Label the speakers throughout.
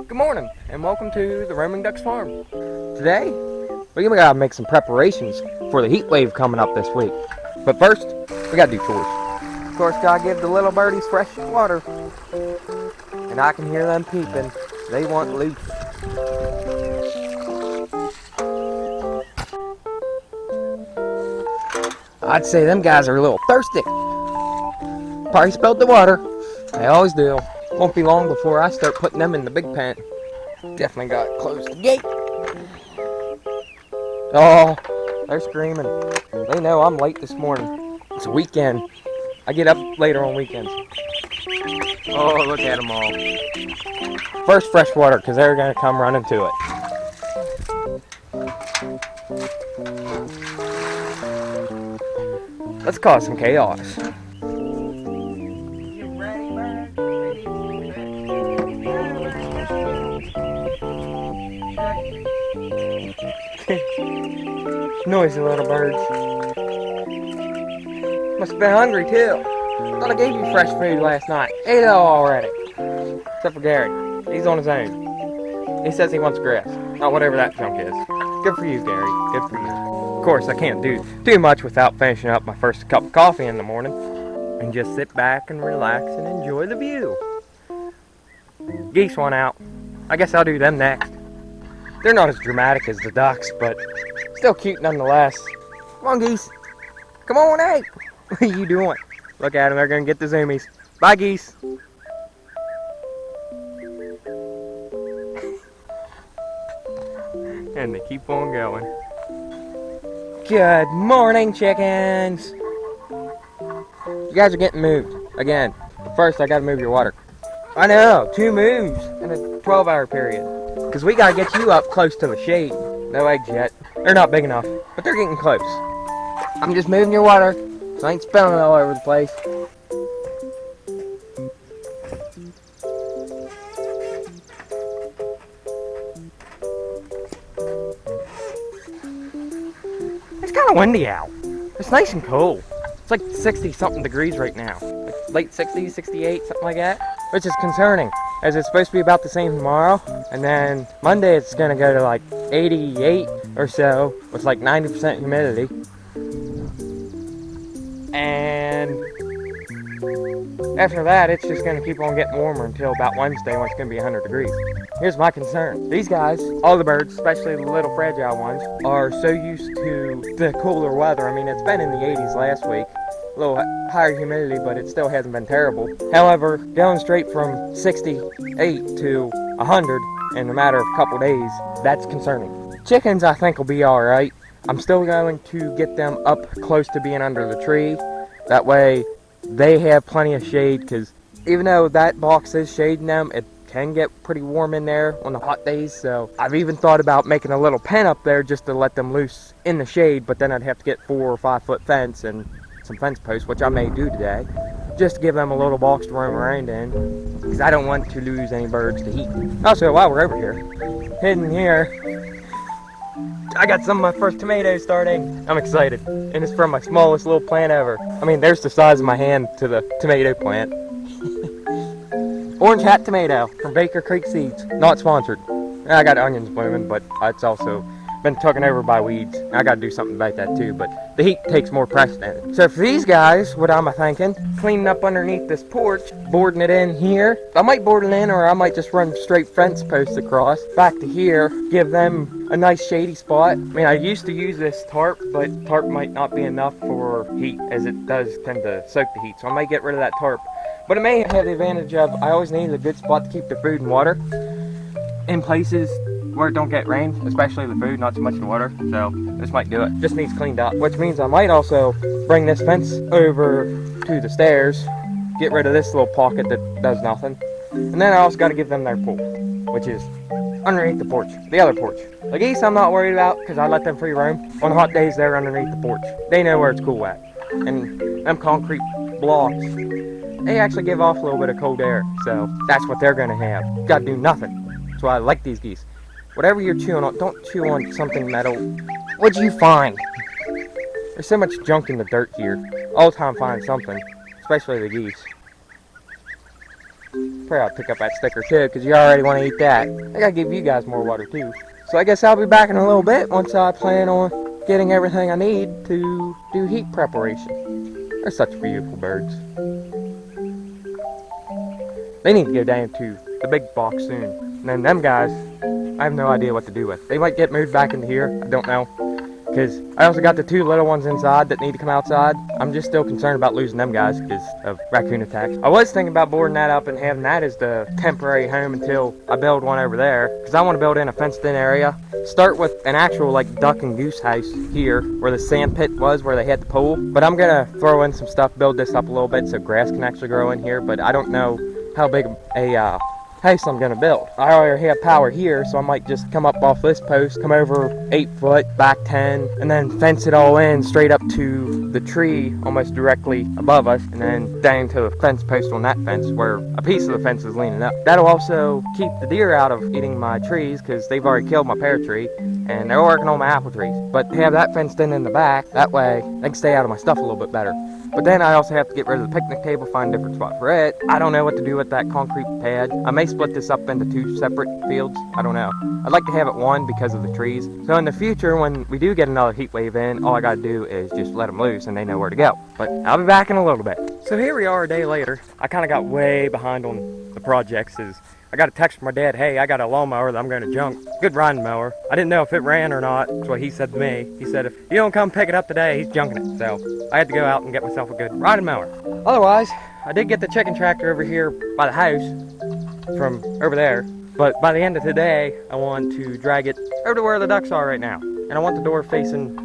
Speaker 1: Good morning, and welcome to the Roaming Ducks Farm. Today, we gotta make some preparations for the heat wave coming up this week. But first, we gotta do chores. Of course, gotta give the little birdies fresh water. And I can hear them peeping. They want loose. I'd say them guys are a little thirsty. Probably spilled the water. They always do. Won't be long before I start putting them in the big pen. Definitely gotta close the gate. Oh, they're screaming. They know I'm late this morning. It's a weekend. I get up later on weekends. Oh, look at them all. First fresh water, because they're gonna come running to it. Let's cause some chaos. Noisy little birds. Must have been hungry too. Thought I gave you fresh food last night. Ate it all already. Except for Gary. He's on his own. He says he wants grass. Not whatever that junk is. Good for you, Gary. Good for you. Of course, I can't do too much without finishing up my first cup of coffee in the morning. And just sit back and relax and enjoy the view. Geese want out. I guess I'll do them next. They're not as dramatic as the ducks, but still cute nonetheless. Come on, geese. Come on, hey. What are you doing? Look at them. They're going to get the zoomies. Bye, geese. And they keep on going. Good morning, chickens. You guys are getting moved. Again. But first, I got to move your water. I know. 2 moves in a 12-hour period. Because we got to get you up close to the shade. No eggs yet. They're not big enough, but they're getting close. I'm just moving your water, so I ain't spilling it all over the place. It's kind of windy out. It's nice and cool. It's like 60-something degrees right now. Like late 60s, 68, something like that. Which is concerning, as it's supposed to be about the same tomorrow. And then Monday it's going to go to like 88 or so, with like 90% humidity. And after that, it's just going to keep on getting warmer until about Wednesday, when it's going to be 100 degrees. Here's my concern. These guys, all the birds, especially the little fragile ones, are so used to the cooler weather. I mean, it's been in the 80s last week. A little higher humidity, but it still hasn't been terrible. However, going straight from 68 to 100 in a matter of a couple days, that's concerning. Chickens, I think, will be alright. I'm still going to get them up close to being under the tree. That way, they have plenty of shade, because even though that box is shading them, it can get pretty warm in there on the hot days. So I've even thought about making a little pen up there just to let them loose in the shade, but then I'd have to get 4 or 5 foot fence and some fence posts, which I may do today, just to give them a little box to roam around in, because I don't want to lose any birds to heat. Also, while we're over here, hidden here, I got some of my first tomatoes starting. I'm excited, and it's from my smallest little plant ever. I mean, there's the size of my hand to the tomato plant. Orange Hat Tomato from Baker Creek Seeds, not sponsored. I got onions blooming, but it's also been taken over by weeds. I gotta do something about that too, but the heat takes more precedent. So for these guys, what am I thinking? Cleaning up underneath this porch, boarding it in here. I might board it in, or I might just run straight fence posts across, back to here, give them a nice shady spot. I mean, I used to use this tarp, but tarp might not be enough for heat, as it does tend to soak the heat, so I might get rid of that tarp. But it may have the advantage of, I always need a good spot to keep the food and water in places where it don't get rain, especially the food, not so much the water. So this might do it. Just needs cleaned up, which means I might also bring this fence over to the stairs, get rid of this little pocket that does nothing, and then I also got to give them their pool, which is underneath the porch, the other porch. The geese I'm not worried about, because I let them free roam. On hot days, they're underneath the porch. They know where it's cool at. And them concrete blocks, they actually give off a little bit of cold air, so that's what they're going to have. Got to do nothing. That's why I like these geese. Whatever you're chewing on, don't chew on something metal. What'd you find? There's so much junk in the dirt here. All the time find something, especially the geese. Probably ought to pick up that sticker too, because you already want to eat that. I gotta give you guys more water too. So I guess I'll be back in a little bit once I plan on getting everything I need to do heat preparation. They're such beautiful birds. They need to go down to the big box soon. And then them guys, I have no idea what to do with. They might get moved back into here, I don't know. Because I also got the 2 little ones inside that need to come outside. I'm just still concerned about losing them guys because of raccoon attacks. I was thinking about boarding that up and having that as the temporary home until I build one over there. Because I want to build in a fenced in area. Start with an actual like duck and goose house here where the sand pit was where they had the pool. But I'm going to throw in some stuff, build this up a little bit so grass can actually grow in here. But I don't know how big a house I'm gonna build. I already have power here, so I might just come up off this post, come over 8 foot, back 10, and then fence it all in straight up to the tree almost directly above us, and then down to the fence post on that fence where a piece of the fence is leaning up. That'll also keep the deer out of eating my trees because they've already killed my pear tree and they're working on my apple trees. But have that fenced in the back, that way they can stay out of my stuff a little bit better. But then I also have to get rid of the picnic table, find a different spot for it. I don't know what to do with that concrete pad. I may split this up into 2 separate fields. I don't know. I'd like to have it one because of the trees. So in the future, when we do get another heat wave in, all I gotta do is just let them loose and they know where to go. But I'll be back in a little bit. So here we are a day later. I kind of got way behind on the projects. I got a text from my dad, hey, I got a lawnmower that I'm going to junk. Good riding mower. I didn't know if it ran or not. That's what he said to me. He said, if you don't come pick it up today, he's junking it. So I had to go out and get myself a good riding mower. Otherwise, I did get the chicken tractor over here by the house from over there. But by the end of today, I want to drag it over to where the ducks are right now. And I want the door facing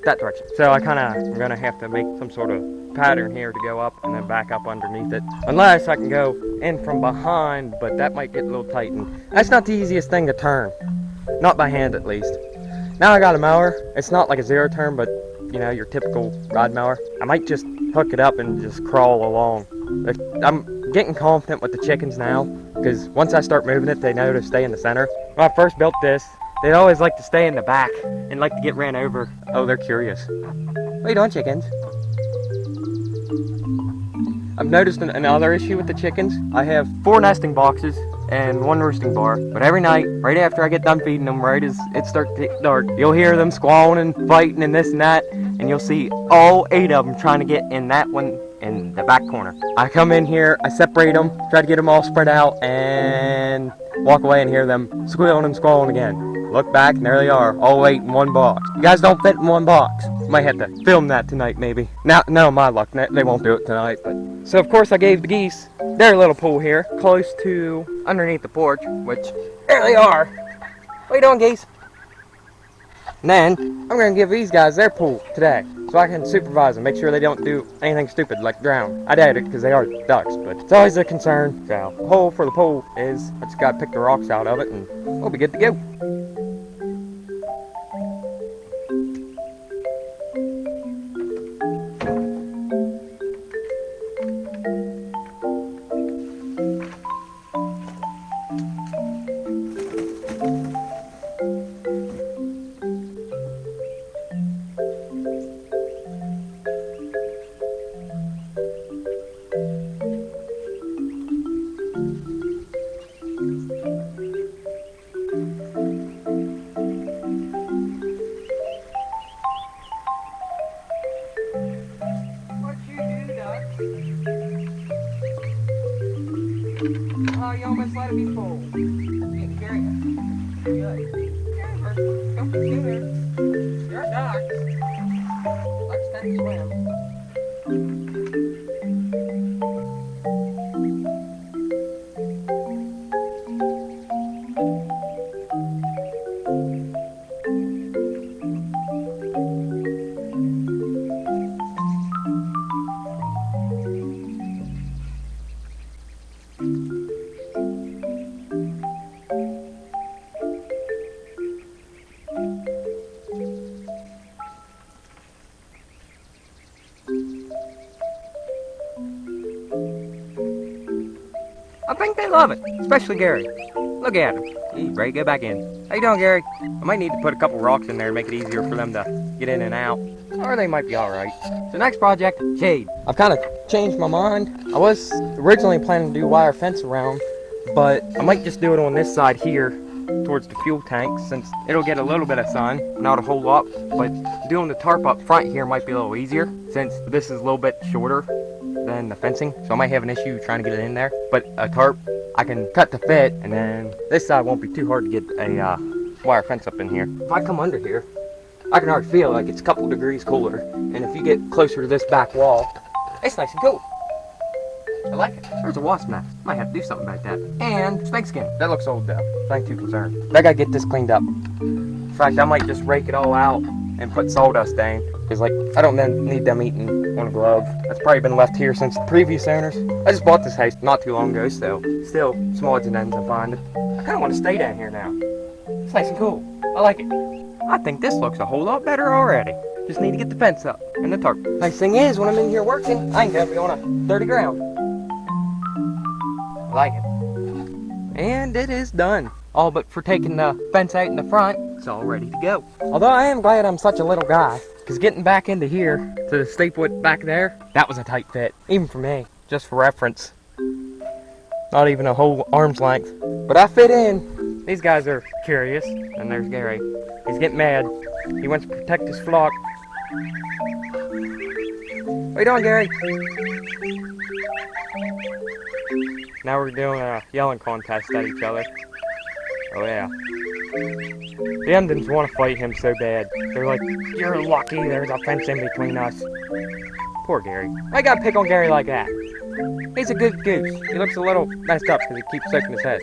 Speaker 1: that direction. So I'm going to have to make some sort of pattern here to go up and then back up underneath it, unless I can go in from behind, but that might get a little tight, and that's not the easiest thing to turn, not by hand at least. Now I got a mower. It's not like a 0 turn, but you know, your typical rod mower. I might just hook it up and just crawl along. I'm getting confident with the chickens now, because once I start moving it, they know to stay in the center. When I first built this, they'd always like to stay in the back and like to get ran over. Oh, they're curious. What are you doing, chickens? I've noticed another issue with the chickens. I have 4 nesting boxes and 1 roosting bar, but every night, right after I get done feeding them, right as it starts to get dark, you'll hear them squalling and fighting and this and that, and you'll see all 8 of them trying to get in that one in the back corner. I come in here, I separate them, try to get them all spread out, and walk away and hear them squealing and squalling again. Look back, and there they are, all 8 in 1 box. You guys don't fit in 1 box. Might have to film that tonight, maybe. Now, no, my luck, they won't do it tonight. But so, of course, I gave the geese their little pool here, close to underneath the porch, which, there they are. What are you doing, geese? And then, I'm going to give these guys their pool today, so I can supervise them, make sure they don't do anything stupid like drown. I doubt it, because they are ducks, but it's always a concern. So, the hole for the pool is, I just got to pick the rocks out of it, and we'll be good to go. Oh, you almost let it be full. You can carry it. Good. Carry don't be sooner. You're a duck. Ducks tend to swim. I think they love it, especially Gary. Look at him. He's ready to go back in. How you doing, Gary? I might need to put a couple rocks in there to make it easier for them to get in and out. Or they might be alright. So next project, shade. I've kind of changed my mind. I was originally planning to do wire fence around, but I might just do it on this side here towards the fuel tank, since it'll get a little bit of sun, not a whole lot, but doing the tarp up front here might be a little easier since this is a little bit shorter than the fencing, so I might have an issue trying to get it in there. But a tarp I can cut to fit, and then this side won't be too hard to get a wire fence up in here. If I come under here, I can already feel like it's a couple degrees cooler, and if you get closer to this back wall, it's nice and cool. I like it. There's a wasp nest. Might have to do something about that. And snake skin. That looks old though. I ain't too concerned. I gotta get this cleaned up. In fact, I might just rake it all out and put sawdust down. Because like, I don't need them eating on a glove. That's probably been left here since the previous owners. I just bought this house not too long ago, so still some odds and ends I'm finding. I kinda want to stay down here now. It's nice and cool. I like it. I think this looks a whole lot better already. Just need to get the fence up and the tarp. Nice thing is, when I'm in here working, I ain't gonna be on a dirty ground. I like it. And it is done. All but for taking the fence out in the front, it's all ready to go. Although I am glad I'm such a little guy, because getting back into here to the staple it back there, that was a tight fit, even for me, just for reference. Not even a whole arm's length, but I fit in. These guys are curious, and there's Gary. He's getting mad. He wants to protect his flock. What you doing, Gary? Now we're doing a yelling contest at each other. Oh yeah. The Emdens want to fight him so bad. They're like, you're lucky there's a fence in between us. Poor Gary. Why gotta pick on Gary like that? He's a good goose. He looks a little messed up because he keeps soaking his head.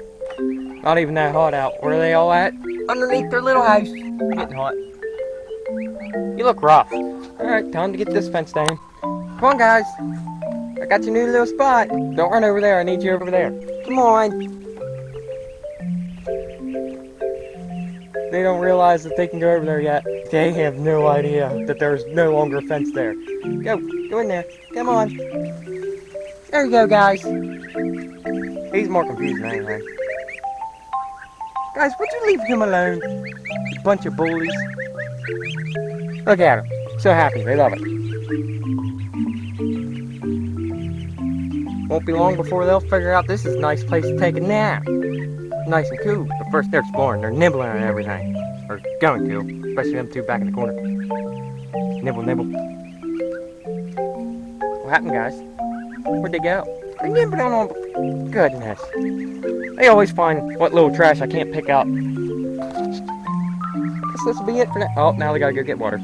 Speaker 1: Not even that hot out. Where are they all at? Underneath their little house. Getting hot. You look rough. Alright, time to get this fence down. Come on, guys. I got your new little spot. Don't run over there. I need you over there. Come on. They don't realize that they can go over there yet. They have no idea that there's no longer a fence there. Go in there. Come on. There you go, guys. He's more confused than anything. Guys, would you leave him alone? You bunch of bullies. Look at them. So happy. They love it. Won't be long before they'll figure out this is a nice place to take a nap. Nice and cool. But first they're exploring. They're nibbling at everything. Or going to. Especially them two back in the corner. Nibble, nibble. What happened, guys? Where'd they go? They're nibbling on... Goodness. They always find what little trash I can't pick up. I guess this will be it for now. Oh, now they gotta go get water.